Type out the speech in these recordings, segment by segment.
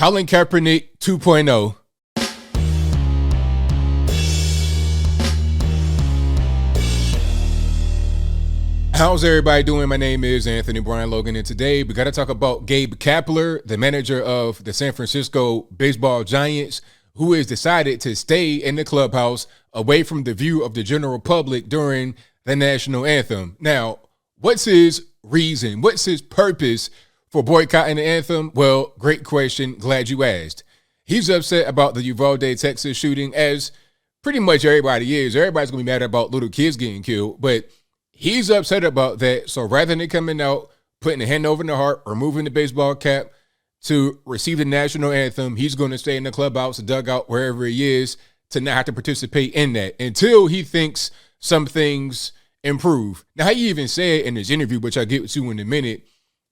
Colin Kaepernick 2.0. How's everybody doing? My name is Anthony Brian Logan, and today we got to talk about Gabe Kapler, the manager of the San Francisco baseball Giants, who has decided to stay in the clubhouse away from the view of the general public during the national anthem. Now, what's his reason? What's his purpose for boycotting the anthem? Well, great question. Glad you asked. He's upset about the Uvalde, Texas shooting, as pretty much everybody is. Everybody's going to be mad about little kids getting killed, but he's upset about that. So rather than coming out, putting the hand over the heart, removing the baseball cap to receive the national anthem, he's going to stay in the clubhouse, the dugout, wherever he is, to not have to participate in that until he thinks some things improve. Now, he even said in his interview, which I'll get to in a minute,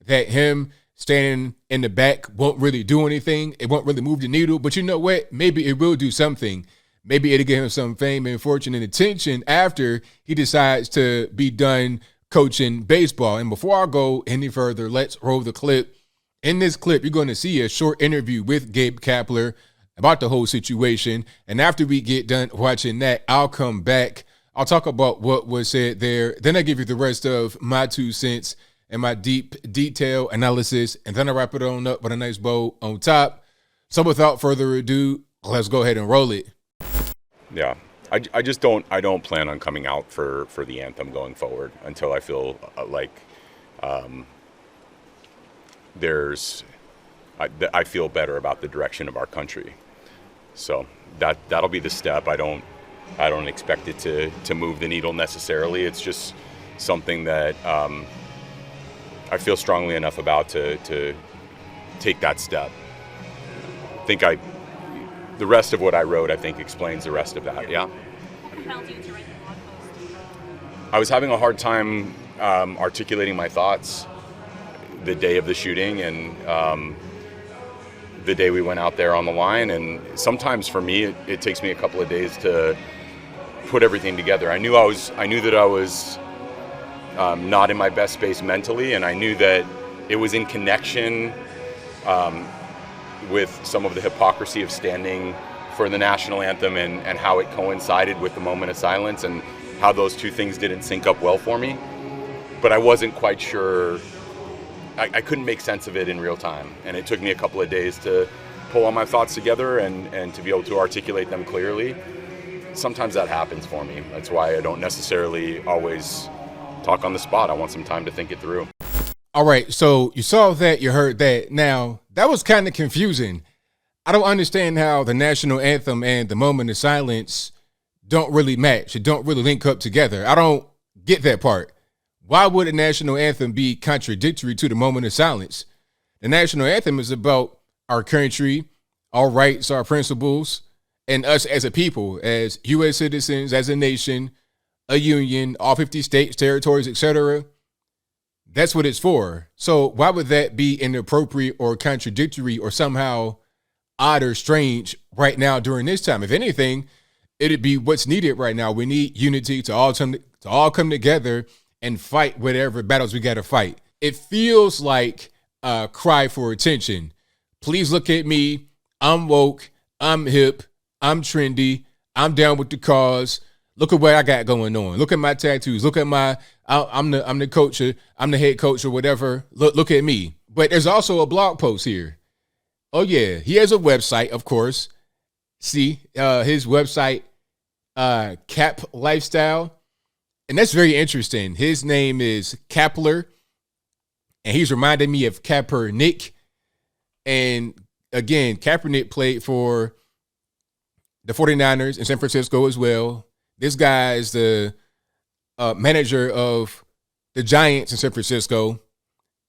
that him standing in the back won't really do anything. It won't really move the needle. But you know what? Maybe it will do something. Maybe it'll give him some fame and fortune and attention after he decides to be done coaching baseball. And before I go any further, let's roll the clip. In this clip, you're going to see a short interview with Gabe Kapler about the whole situation. And after we get done watching that, I'll come back. I'll talk about what was said there. Then I give you the rest of my 2 cents and my deep detail analysis. And then I wrap it on up with a nice bow on top. So without further ado, let's go ahead and roll it. Yeah, I just don't plan on coming out for the anthem going forward until I feel like I feel better about the direction of our country. So that'll be the step. I don't expect it to move the needle necessarily. It's just something that I feel strongly enough about to take that step. The rest of what I wrote, I think, explains the rest of that, yeah? What compelled you to write the blog post? I was having a hard time articulating my thoughts the day of the shooting and the day we went out there on the line. And sometimes for me, it takes me a couple of days to put everything together. I knew that I was not in my best space mentally, and I knew that it was in connection with some of the hypocrisy of standing for the national anthem and how it coincided with the moment of silence and how those two things didn't sync up well for me. But I wasn't quite sure. I couldn't make sense of it in real time. And it took me a couple of days to pull all my thoughts together and to be able to articulate them clearly. Sometimes that happens for me. That's why I don't necessarily always talk on the spot. I want some time to think it through. All right, so you saw that, you heard that. Now, that was kind of confusing. I don't understand how the national anthem and the moment of silence don't really match. It don't really link up together. I don't get that part. Why would a national anthem be contradictory to the moment of silence? The national anthem is about our country, our rights, our principles, and us as a people, as U.S. citizens, as a nation, a union, all 50 states, territories, etc. That's what it's for. So why would that be inappropriate or contradictory or somehow odd or strange right now during this time? If anything, it'd be what's needed right now. We need unity to all come together and fight whatever battles we got to fight. It feels like a cry for attention. Please look at me. I'm woke. I'm hip. I'm trendy. I'm down with the cause. Look at what I got going on. Look at my tattoos. Look at I'm the coach. I'm the head coach or whatever. Look at me. But there's also a blog post here. Oh yeah, he has a website, of course. See, his website, Cap Lifestyle, and that's very interesting. His name is Kapler, and he's reminded me of Kaepernick. And again, Kaepernick played for the 49ers in San Francisco as well. This guy is the manager of the Giants in San Francisco.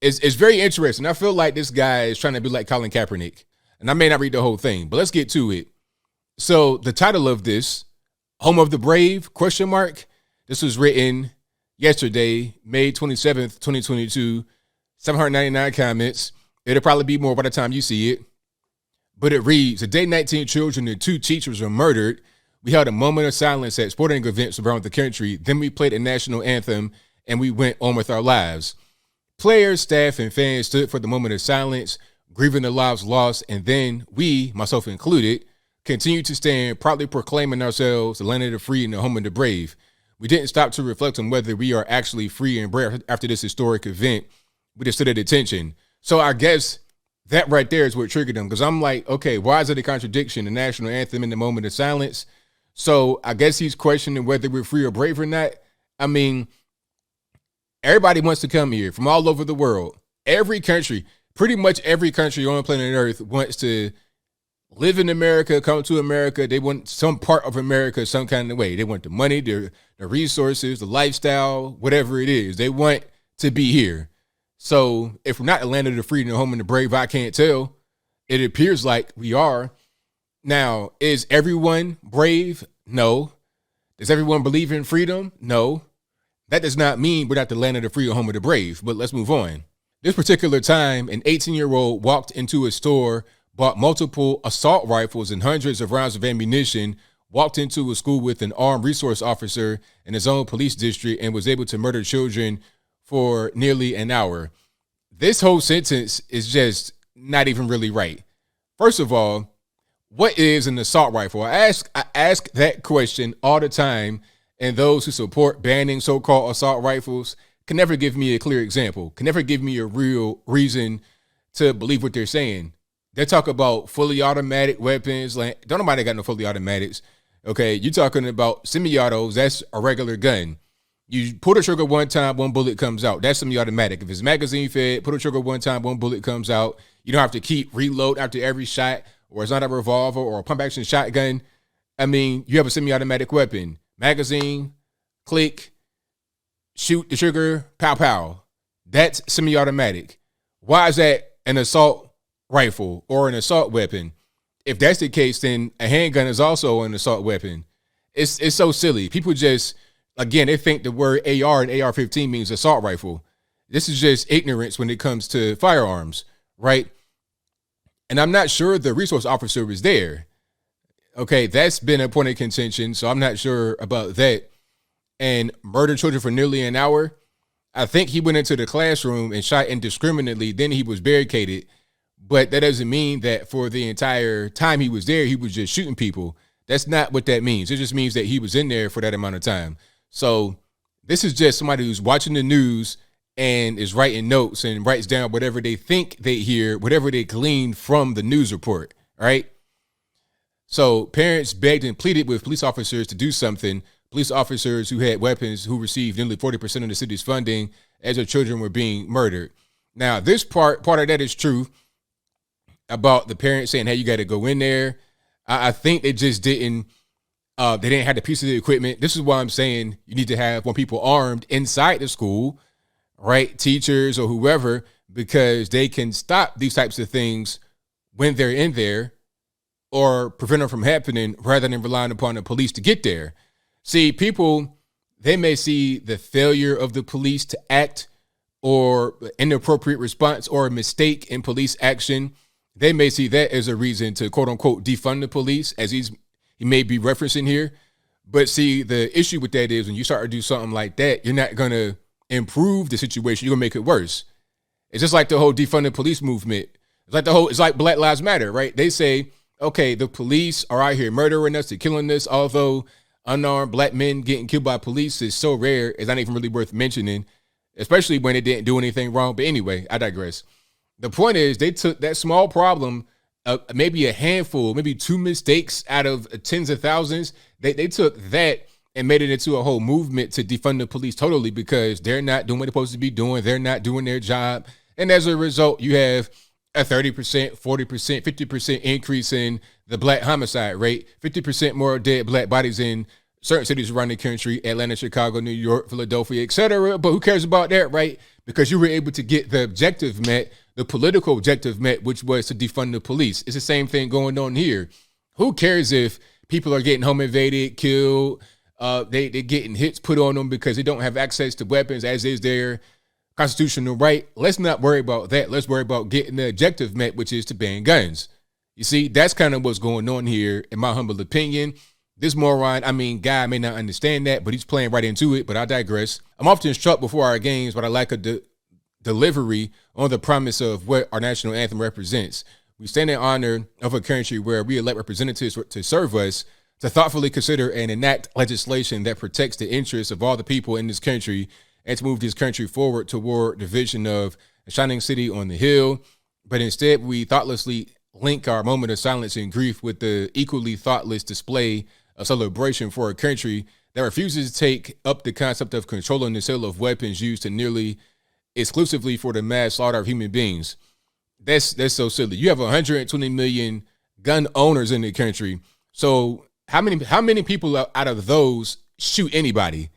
It's very interesting. I feel like this guy is trying to be like Colin Kaepernick. And I may not read the whole thing, but let's get to it. So the title of this, Home of the Brave, ? This was written yesterday, May 27th, 2022. 799 comments. It'll probably be more by the time you see it. But it reads, the day 19 children and 2 teachers were murdered, we held a moment of silence at sporting events around the country. Then we played a national anthem and we went on with our lives. Players, staff, and fans stood for the moment of silence. grieving the lives lost, and then we, myself included, continue to stand proudly proclaiming ourselves the land of the free and the home of the brave. We didn't stop to reflect on whether we are actually free and brave after this historic event. We just stood at attention. So I guess that right there is what triggered them, because I'm like, okay, why is it a contradiction, the national anthem in the moment of silence? So I guess he's questioning whether we're free or brave or not. I mean, everybody wants to come here from all over the world. Every country, pretty much every country on planet Earth wants to live in America, come to America. They want some part of America some kind of way. They want the money, the resources, the lifestyle, whatever it is. They want to be here. So if we're not the land of the free and the home of the brave, I can't tell. It appears like we are. Now, is everyone brave? No. Does everyone believe in freedom? No. That does not mean we're not the land of the free or home of the brave, but let's move on. This particular time, an 18-year-old walked into a store, bought multiple assault rifles and hundreds of rounds of ammunition, walked into a school with an armed resource officer in his own police district, and was able to murder children for nearly an hour. This whole sentence is just not even really right. First of all, what is an assault rifle? I ask that question all the time, and those who support banning so-called assault rifles can never give me a clear example, can never give me a real reason to believe what they're saying. They talk about fully automatic weapons. Like, don't nobody got no fully automatics. Okay, you're talking about semi-autos. That's a regular gun. You pull the trigger one time, one bullet comes out. That's semi-automatic. If it's magazine fed, pull the trigger one time, one bullet comes out. You don't have to keep reload after every shot, or it's not a revolver or a pump action shotgun. I mean, you have a semi-automatic weapon. Magazine, click, shoot the trigger, pow, pow. That's semi-automatic. Why is that an assault rifle or an assault weapon? If that's the case, then a handgun is also an assault weapon. It's so silly. People just, again, they think the word AR and AR-15 means assault rifle. This is just ignorance when it comes to firearms, right? And I'm not sure the resource officer was there. Okay, that's been a point of contention, so I'm not sure about that. And murdered children for nearly an hour. I think he went into the classroom and shot indiscriminately. Then he was barricaded. But that doesn't mean that for the entire time he was there, he was just shooting people. That's not what that means. It just means that he was in there for that amount of time. So this is just somebody who's watching the news and is writing notes and writes down whatever they think they hear, whatever they glean from the news report, right? So parents begged and pleaded with police officers to do something. Police officers who had weapons who received nearly 40% of the city's funding as their children were being murdered. Now, this part of that is true about the parents saying, hey, you got to go in there. I think they just didn't have the piece of the equipment. This is why I'm saying you need to have more people armed inside the school, right? Teachers or whoever, because they can stop these types of things when they're in there or prevent them from happening rather than relying upon the police to get there. See, people, they may see the failure of the police to act or inappropriate response or a mistake in police action. They may see that as a reason to, quote unquote, defund the police, as he may be referencing here. But see, the issue with that is when you start to do something like that, you're not going to improve the situation. You're going to make it worse. It's just like the whole defund the police movement. It's like Black Lives Matter, right? They say, okay, the police are out here murdering us, they're killing us, although unarmed black men getting killed by police is so rare, it's not even really worth mentioning, especially when they didn't do anything wrong. But anyway, I digress. The point is they took that small problem, maybe a handful, maybe two mistakes out of tens of thousands. They took that and made it into a whole movement to defund the police totally because they're not doing what they're supposed to be doing. They're not doing their job. And as a result, you have a 30%, 40%, 50% increase in the black homicide rate, 50% more dead black bodies in certain cities around the country, Atlanta, Chicago, New York, Philadelphia, etc. But who cares about that, right? Because you were able to get the objective met, the political objective met, which was to defund the police. It's the same thing going on here. Who cares if people are getting home invaded, killed, they're getting hits put on them because they don't have access to weapons, as is their constitutional right? Let's not worry about that. Let's worry about getting the objective met, which is to ban guns. You see, that's kind of what's going on here, in my humble opinion. This moron, guy may not understand that, but he's playing right into it, but I digress. I'm often struck before our games by the lack of delivery on the promise of what our national anthem represents. We stand in honor of a country where we elect representatives to serve us, to thoughtfully consider and enact legislation that protects the interests of all the people in this country, and to move this country forward toward the vision of a shining city on the hill. But instead, we thoughtlessly link our moment of silence and grief with the equally thoughtless display of celebration for a country that refuses to take up the concept of controlling the sale of weapons used to nearly exclusively for the mass slaughter of human beings. That's so silly. You have 120 million gun owners in the country. So how many people out of those shoot anybody?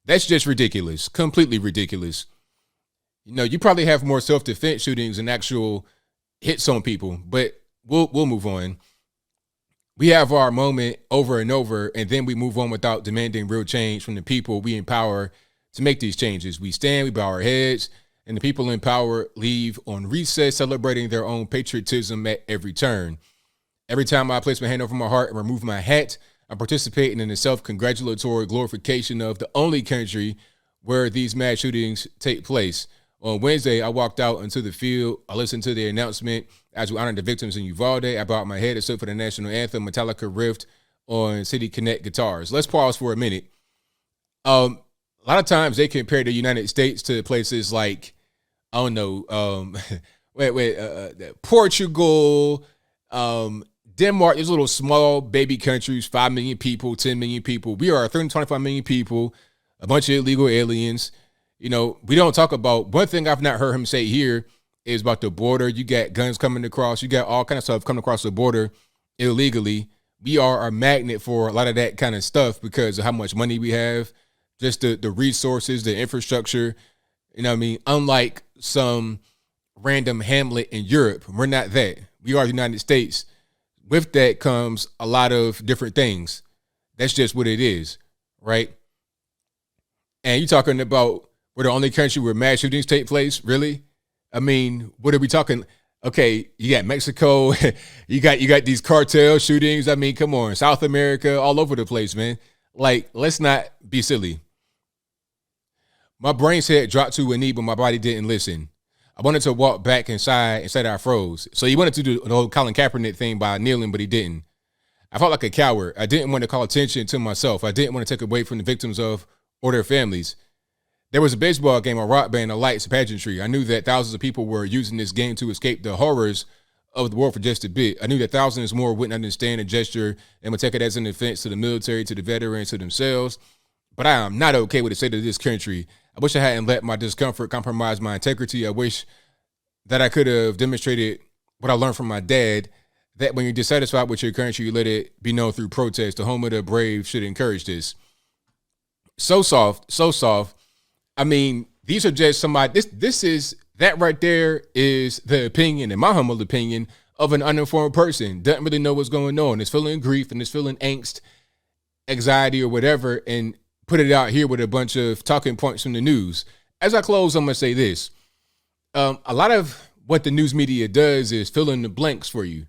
That's just ridiculous. Completely ridiculous. You know, you probably have more self-defense shootings than actual hits on people, but we'll move on. We have our moment over and over, and then we move on without demanding real change from the people we empower to make these changes. We stand, we bow our heads, and the people in power leave on recess, celebrating their own patriotism at every turn. Every time I place my hand over my heart and remove my hat, I'm participating in the self-congratulatory glorification of the only country where these mass shootings take place. On Wednesday, I walked out into the field. I listened to the announcement as we honored the victims in Uvalde. I bowed my head and stood for the national anthem. Metallica riffed on City Connect guitars. Let's pause for a minute. A lot of times they compare the United States to places like, I don't know, Portugal, Denmark. These little small baby countries, 5 million people, 10 million people. We are 325 million people, a bunch of illegal aliens. You know, we don't talk about, one thing I've not heard him say here is about the border. You got guns coming across. You got all kind of stuff coming across the border illegally. We are a magnet for a lot of that kind of stuff because of how much money we have, just the resources, the infrastructure. You know what I mean? Unlike some random hamlet in Europe, we're not that. We are the United States. With that comes a lot of different things. That's just what it is, right? And you're talking about we're the only country where mass shootings take place, really? I mean, what are we talking? Okay, you got Mexico, you got these cartel shootings. I mean, come on, South America, all over the place, man. Like, let's not be silly. My brain said drop to a knee, but my body didn't listen. I wanted to walk back inside. Instead, I froze. So he wanted to do the whole Colin Kaepernick thing by kneeling, but he didn't. I felt like a coward. I didn't want to call attention to myself. I didn't want to take away from the victims or their families. There was a baseball game, a rock band, a lights, pageantry. I knew that thousands of people were using this game to escape the horrors of the war for just a bit. I knew that thousands more wouldn't understand the gesture and would take it as an offense to the military, to the veterans, to themselves. But I am not okay with the state of this country. I wish I hadn't let my discomfort compromise my integrity. I wish that I could have demonstrated what I learned from my dad, that when you're dissatisfied with your country, you let it be known through protest. The home of the brave should encourage this. So soft, so soft. I mean, these are just somebody, this is, that right there is the opinion, in my humble opinion, of an uninformed person. Doesn't really know what's going on. Is feeling grief and is feeling angst, anxiety or whatever, and put it out here with a bunch of talking points from the news. As I close, I'm going to say this. A lot of what the news media does is fill in the blanks for you.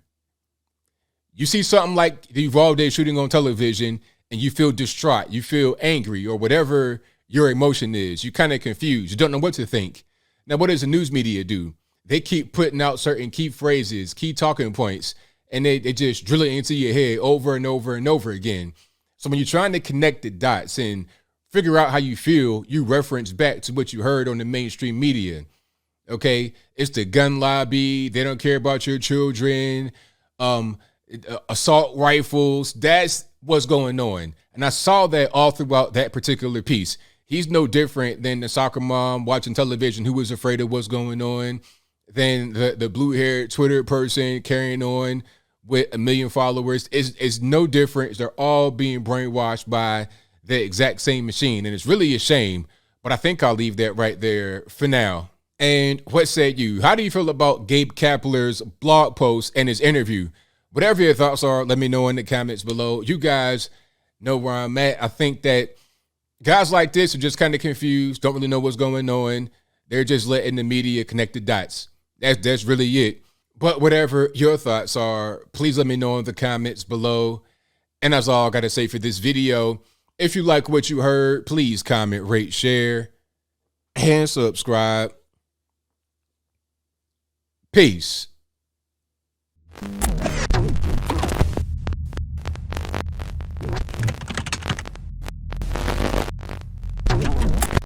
You see something like the Uvalde shooting on television and you feel distraught, you feel angry or whatever your emotion is. You're kind of confused. You don't know what to think. Now, what does the news media do? They keep putting out certain key phrases, key talking points, and they just drill it into your head over and over and over again. So when you're trying to connect the dots and figure out how you feel, you reference back to what you heard on the mainstream media. Okay, it's the gun lobby. They don't care about your children. Assault rifles. That's what's going on. And I saw that all throughout that particular piece. He's no different than the soccer mom watching television who was afraid of what's going on, than the blue-haired Twitter person carrying on with 1 million followers. It's no different. They're all being brainwashed by the exact same machine. And it's really a shame. But I think I'll leave that right there for now. And what say you? How do you feel about Gabe Kapler's blog post and his interview? Whatever your thoughts are, let me know in the comments below. You guys know where I'm at. I think that guys like this are just kind of confused, don't really know what's going on. They're just letting the media connect the dots. That's really it. But whatever your thoughts are, please let me know in the comments below. And that's all I got to say for this video. If you like what you heard, please comment, rate, share, and subscribe. Peace.